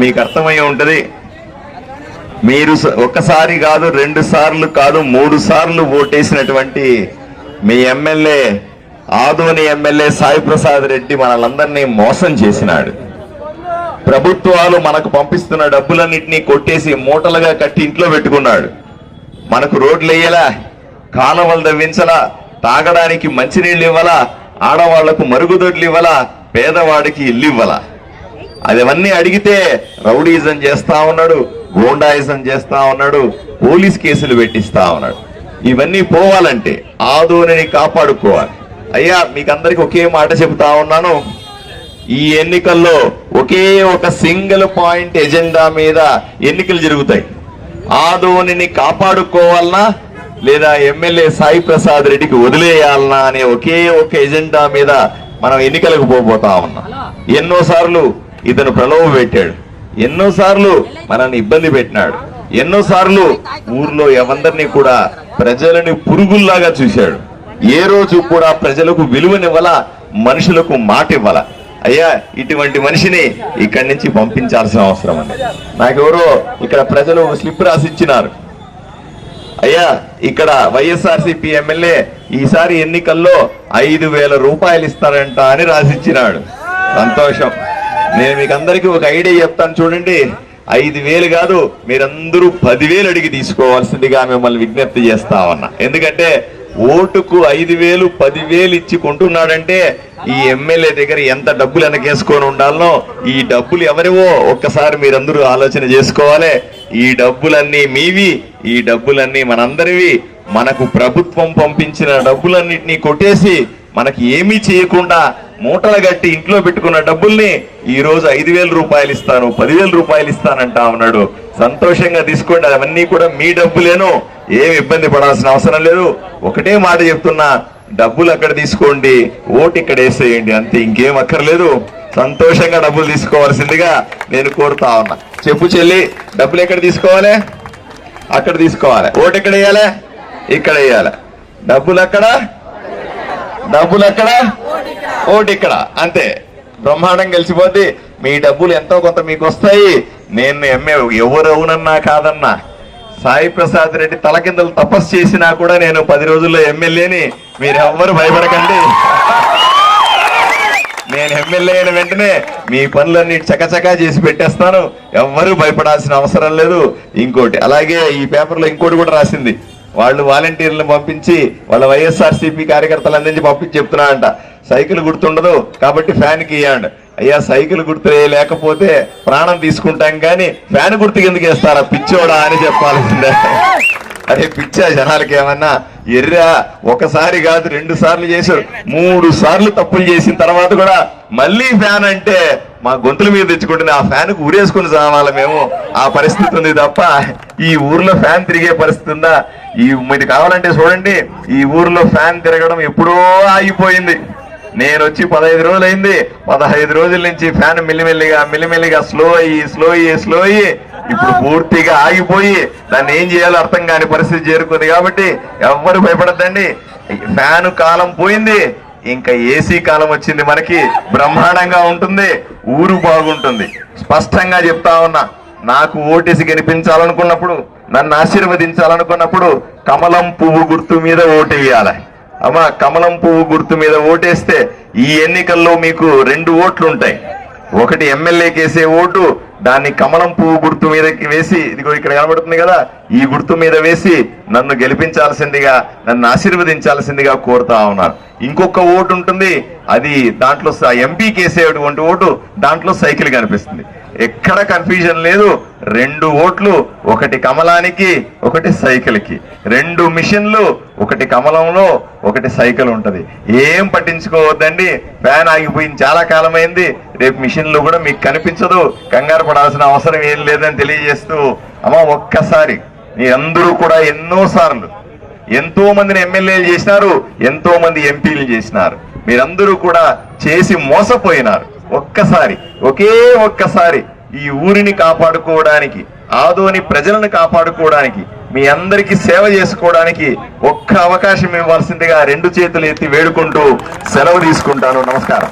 మీకు అర్థమై ఉంటది. మీరు ఒక్కసారి కాదు, 2 సార్లు కాదు, 3 సార్లు ఓటేసినటువంటి మీ ఎమ్మెల్యే, ఆదోని ఎమ్మెల్యే సాయి ప్రసాద్ రెడ్డి మనలందరినీ మోసం చేసినాడు. ప్రభుత్వాలు మనకు పంపిస్తున్న డబ్బులన్నింటినీ కొట్టేసి మూటలుగా కట్టి ఇంట్లో పెట్టుకున్నాడు. మనకు రోడ్లు వేయలా, కాలువలు తవ్వించలా, తాగడానికి మంచినీళ్ళు ఇవ్వాలా, ఆడవాళ్లకు మరుగుదొడ్లు ఇవ్వాలా, పేదవాడికి ఇల్లు ఇవ్వాలా. అవన్నీ అడిగితే రౌడీజం చేస్తా ఉన్నాడు, గోండాయిజం చేస్తా ఉన్నాడు, పోలీస్ కేసులు పెట్టిస్తా ఉన్నాడు. ఇవన్నీ పోవాలంటే ఆదోనిని కాపాడుకోవాలి. అయ్యా, మీకందరికి ఒకే మాట చెబుతా ఉన్నాను, ఈ ఎన్నికల్లో ఒకే ఒక సింగిల్ పాయింట్ ఎజెండా మీద ఎన్నికలు జరుగుతాయి. ఆదోనిని కాపాడుకోవాలనా లేదా ఎమ్మెల్యే సాయి ప్రసాద్ రెడ్డికి వదిలేయాలనా అనే ఒకే ఒక ఎజెండా మీద మనం ఎన్నికలకు పోతా ఉన్నాం. ఎన్నోసార్లు ఇతను ప్రలోభ పెట్టాడు, ఎన్నోసార్లు మనల్ని ఇబ్బంది పెట్టినాడు, ఎన్నోసార్లు ఊర్లో ఎవందరినీ కూడా ప్రజలని పురుగుల్లాగా చూశాడు. ఏ రోజు కూడా ప్రజలకు విలువనివ్వాలా, మనుషులకు మాట ఇవ్వాలా. అయ్యా, ఇటువంటి మనిషిని ఇక్కడి నుంచి పంపించాల్సిన అవసరం ఉంది. నాకెవరో ఇక్కడ ప్రజలు స్లిప్ రాసిచ్చినారు. అయ్యా, ఇక్కడ వైఎస్ఆర్సీపీ ఎమ్మెల్యే ఈసారి ఎన్నికల్లో 5,000 రూపాయలు ఇస్తారంట అని రాసిచ్చినాడు. సంతోషం. నేను మీకు అందరికీ ఒక ఐడియా చెప్తాను, చూడండి. 5,000 కాదు, మీరందరూ 10,000 అడిగి తీసుకోవాల్సిందిగా మిమ్మల్ని విజ్ఞప్తి చేస్తా ఉన్నా. ఎందుకంటే ఓటుకు 5,000, 10,000 ఇచ్చి కొంటున్నాడంటే ఈ ఎమ్మెల్యే దగ్గర ఎంత డబ్బులు వెనకేసుకొని ఉండాలనో, ఈ డబ్బులు ఎవరివో ఒక్కసారి మీరందరూ ఆలోచన చేసుకోవాలి. ఈ డబ్బులన్నీ మీవి, ఈ డబ్బులన్నీ మనందరివి. మనకు ప్రభుత్వం పంపించిన డబ్బులన్నింటినీ కొట్టేసి మనకి ఏమీ చేయకుండా మూటలు గట్టి ఇంట్లో పెట్టుకున్న డబ్బుల్ని ఈ రోజు 5,000 రూపాయలు ఇస్తాను, 10,000 రూపాయలు ఇస్తానంటా ఉన్నాడు. సంతోషంగా తీసుకోండి, అవన్నీ కూడా మీ డబ్బులేను, ఏమి ఇబ్బంది పడాల్సిన అవసరం లేదు. ఒకటే మాట చెప్తున్నా, డబ్బులు అక్కడ తీసుకోండి, ఓటు ఇక్కడ వేసేయండి, అంతే, ఇంకేం అక్కర్లేదు. సంతోషంగా డబ్బులు తీసుకోవాల్సిందిగా నేను కోరుతా ఉన్నా. చెప్పు చెల్లి, డబ్బులు ఎక్కడ తీసుకోవాలి? అక్కడ తీసుకోవాలి. ఓటు ఎక్కడ వేయాలి? ఇక్కడ వేయాలి. డబ్బులు అక్కడ, డబ్బులు అక్కడ, ఓటు ఇక్కడ, అంతే. బ్రహ్మాండం గెలిచిపోద్ది. మీ డబ్బులు ఎంతో కొంత మీకు వస్తాయి. నేను ఎవరు అవునన్నా కాదన్నా, సాయి ప్రసాద్ రెడ్డి తలకిందలు తపస్సు చేసినా కూడా నేను 10 రోజుల్లో ఎమ్మెల్యేని. మీరెవ్వరు భయపడకండి. నేను ఎమ్మెల్యే అయిన వెంటనే మీ పనులన్నీ చకచకా చేసి పెట్టేస్తాను. ఎవ్వరూ భయపడాల్సిన అవసరం లేదు. ఇంకోటి, అలాగే ఈ పేపర్లో ఇంకోటి కూడా రాసింది. వాళ్ళు వాలంటీర్లను పంపించి వాళ్ళ వైఎస్ఆర్సీపీ కార్యకర్తలందరినీ పంపించి చెప్తున్నారంట, సైకిల్ గుర్తుండదు కాబట్టి ఫ్యాన్కి ఇవ్వండి. అయ్యా, సైకిల్ గుర్తు లేకపోతే ప్రాణం తీసుకుంటాం కానీ ఫ్యాన్ గుర్తుకి ఎందుకు వేస్తారా పిచ్చోడా అని చెప్పాల్సిందే. అరే పిచ్చా, జనాలకి ఏమన్నా ఎర్రా? ఒకసారి కాదు, 2 సార్లు చేశారు, 3 సార్లు తప్పులు చేసిన తర్వాత కూడా మళ్ళీ ఫ్యాన్ అంటే మా గొంతుల మీద తెచ్చుకుంటే ఆ ఫ్యాన్కు ఊరేసుకుని చావాలి మేము. ఆ పరిస్థితి ఉంది తప్ప ఈ ఊర్లో ఫ్యాన్ తిరిగే పరిస్థితి ఉందా? ఇది కావాలంటే చూడండి, ఈ ఊర్లో ఫ్యాన్ తిరగడం ఎప్పుడో ఆగిపోయింది. నేను వచ్చి 15 రోజులు అయింది. 15 రోజుల నుంచి ఫ్యాన్ మెల్లిమెల్లిగా స్లో అయ్యి ఇప్పుడు పూర్తిగా ఆగిపోయి దాన్ని ఏం చేయాలో అర్థం కాని పరిస్థితి చేరుకుంది. కాబట్టి ఎవ్వరు భయపడద్దండి. ఫ్యాన్ కాలం పోయింది, ఇంకా ఏసీ కాలం వచ్చింది. మనకి బ్రహ్మాండంగా ఉంటుంది, ఊరు బాగుంటుంది. స్పష్టంగా చెప్తా ఉన్నా, నాకు ఓటేసి గెలిపించాలనుకున్నప్పుడు, నన్ను ఆశీర్వదించాలనుకున్నప్పుడు కమలం పువ్వు గుర్తు మీద ఓటేయాలి. అమ్మా, కమలం పువ్వు గుర్తు మీద ఓటేస్తే ఈ ఎన్నికల్లో మీకు 2 ఓట్లు ఉంటాయి. ఒకటి ఎమ్మెల్యేకి వేసే ఓటు, దాన్ని కమలం పువ్వు గుర్తు మీదకి వేసి, ఇదిగో ఇక్కడ కనబడుతుంది కదా, ఈ గుర్తు మీద వేసి నన్ను గెలిపించాల్సిందిగా, నన్ను ఆశీర్వదించాల్సిందిగా కోరుతా ఉన్నాను. ఇంకొక ఓటు ఉంటుంది, అది దాంట్లో ఎంపీకి వేసేటువంటి ఓటు, దాంట్లో సైకిల్ కనిపిస్తుంది. ఎక్కడ కన్ఫ్యూజన్ లేదు. 2 ఓట్లు, ఒకటి కమలానికి, ఒకటి సైకిల్కి. 2 మిషన్లు, ఒకటి కమలంలో, ఒకటి సైకిల్ ఉంటది. ఏం పట్టించుకోవద్దండి. ఫ్యాన్ ఆగిపోయింది, చాలా కాలమైంది. రేపు మిషన్లు కూడా మీకు కనిపించదు, కంగారు పడాల్సిన అవసరం ఏం లేదని తెలియజేస్తూ, అమ్మ ఒక్కసారి మీరందరూ కూడా ఎన్నోసార్లు ఎంతో మందిని ఎమ్మెల్యేలు చేసినారు, ఎంతో మంది ఎంపీలు చేసినారు. మీరందరూ కూడా చేసి మోసపోయినారు. ఒకే ఒక్కసారి ఈ ఊరిని కాపాడుకోవడానికి, ఆదోని ప్రజలను కాపాడుకోవడానికి, మీ అందరికీ సేవ చేసుకోవడానికి ఒక్క అవకాశం ఇవ్వాల్సిందిగా 2 చేతులు ఎత్తి వేడుకుంటూ సెలవు తీసుకుంటాను. నమస్కారం.